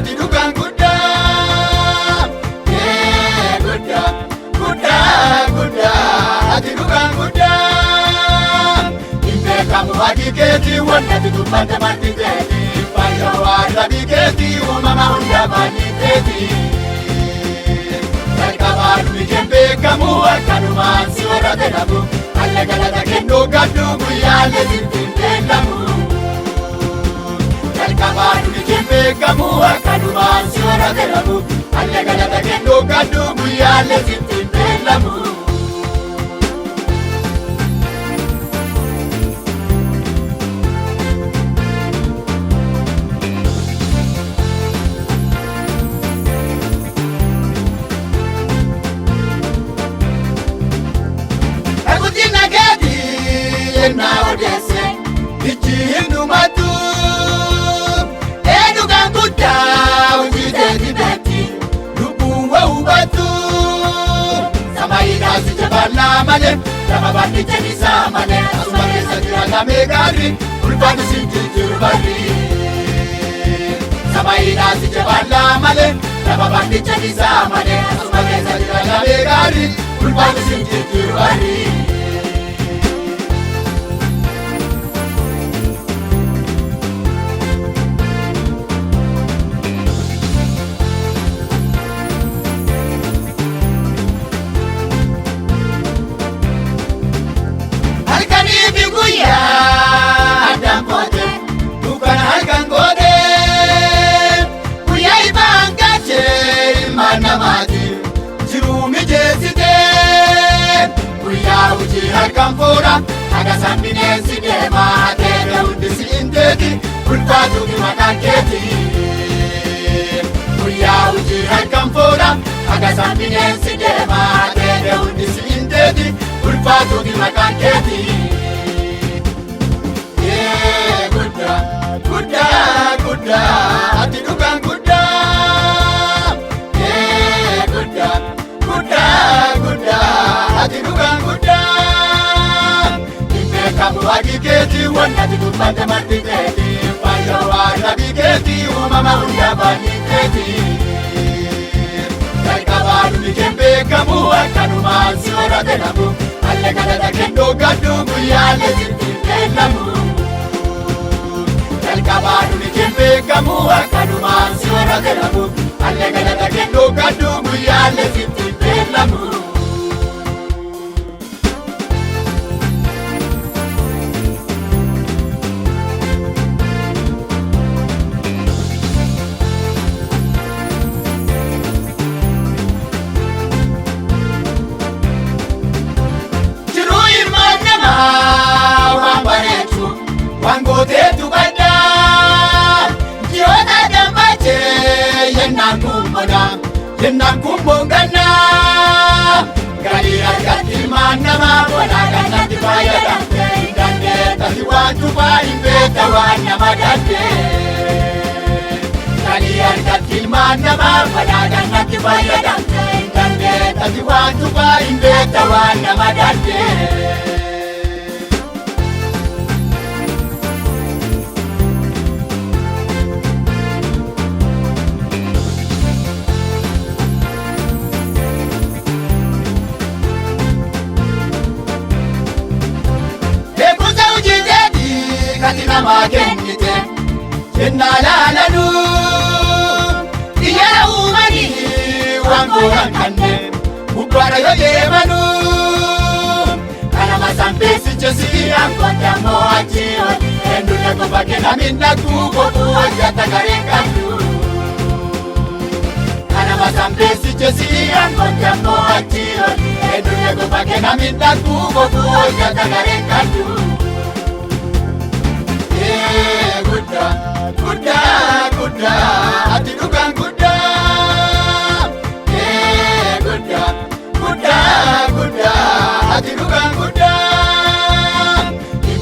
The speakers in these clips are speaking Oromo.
ati dhugaan guddaa. Guddaa, guddaa, guddaa, ati dhugaan guddaa. Beekamu haqii keetii wanta tutubbate marti keetii. Fayyoo arrabii keetii uumama hunda baay'ee keetii. Jalqabaa dhumikeen beekamu akkanumaan si warrate dhabu. Alle galata kennuu gaddu guyyaalee sittiin beekamu. Jalqabaa dhumikeen beekamu akkanumaan si warrate dhabu. Alle galata kennuu gaddu guyyaalee sittiin beekamu. Na odesse ichi hindumatu edugaan guddaa hojii dibeti lubbuun hubatu samaayidhaa si jabaallaa malee lafa baadhicha isaa malee asuma keessa jiraatame gaarii ulfaatu si jijjiiru barri. Samaayidhaa si jabaallaa malee lafa baadhicha isaa malee asuma keessa jiraatame gaarii ulfaatu si jijjiiru barri. Halkan fuudha haga sambineen si deemaa ta'ee hundi si inteeti ulfaatu fi maqaan keeti. Guyyaa hojii halkan fuudha haga sambineen si deemaa ta'ee hundi si inteeti ulfaatu fi maqaan keeti. Guddaa, guddaa, guddaa, ati dhugaan guddaa. Guddaa, guddaa, guddaa, ati dhugaan guddaa. Beekamu haqii keetii wanta tutubbate marti keetii. Fayyoo arrabii keetii uumama hunda baay'ee keetii. Jalqabaa dhumikeen beekamu akkanumaan si warrate dhabu. Alle galata kennuu gaddu guyyaalee sittiin beekamu. Jalqabaa dhumikeen beekamu akkanumaan si warrate dhabu. Alle galata kennuu gaddu guyyaalee sittiin beekamu. Wangoteetu baddaa ji'oota dammachee yennaan kun boongannaa galii argatti ilmaan namaa walaa kannatti fayyadamte hin dandeettati waan tufaa hin beekta waan nama dandee. Galii argatti ilmaan namaa walaa kannatti fayyadamte hin dandeettati waan tufaa hin beekta waan nama dandee. Kati namaa kennite jennaa laalanu xiyyaara uumanii waan gooran kanneen gubbaadha yoo deemanu. Kanama sanbeessicha si'aan kotta mo'achi oli eenyulle qofa kennamin dhaquu kotuu hojjata gareen qabdu. Kanama sanbeessicha si'aan kotta mo'achi oli eenyulle qofa kennamin dhaquu kotuu hojjata gareen qabdu. Guddaa, guddaa, guddaa, ati dhugaan guddaa. Guddaa, guddaa, guddaa, ati dhugaan guddaa.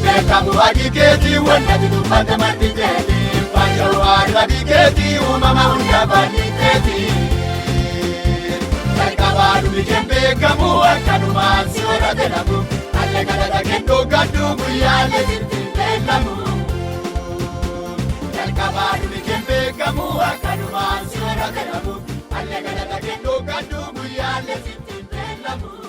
Beekamu haqii keetii wanta tutubbate marti keetii. Fayyoo arrabii keetii uumama hunda baay'ee keetii. Jalqabaa dhumikeen beekamu akkanumaan si warrate dhabu. Alle galata kennuu gaddu guyyaalee sittiin beekamu. Jalqabaa dhumikeen beekamu akkanumaan beekamu. Allee galata kennuu kan duubu yaalle sittiin beekamu.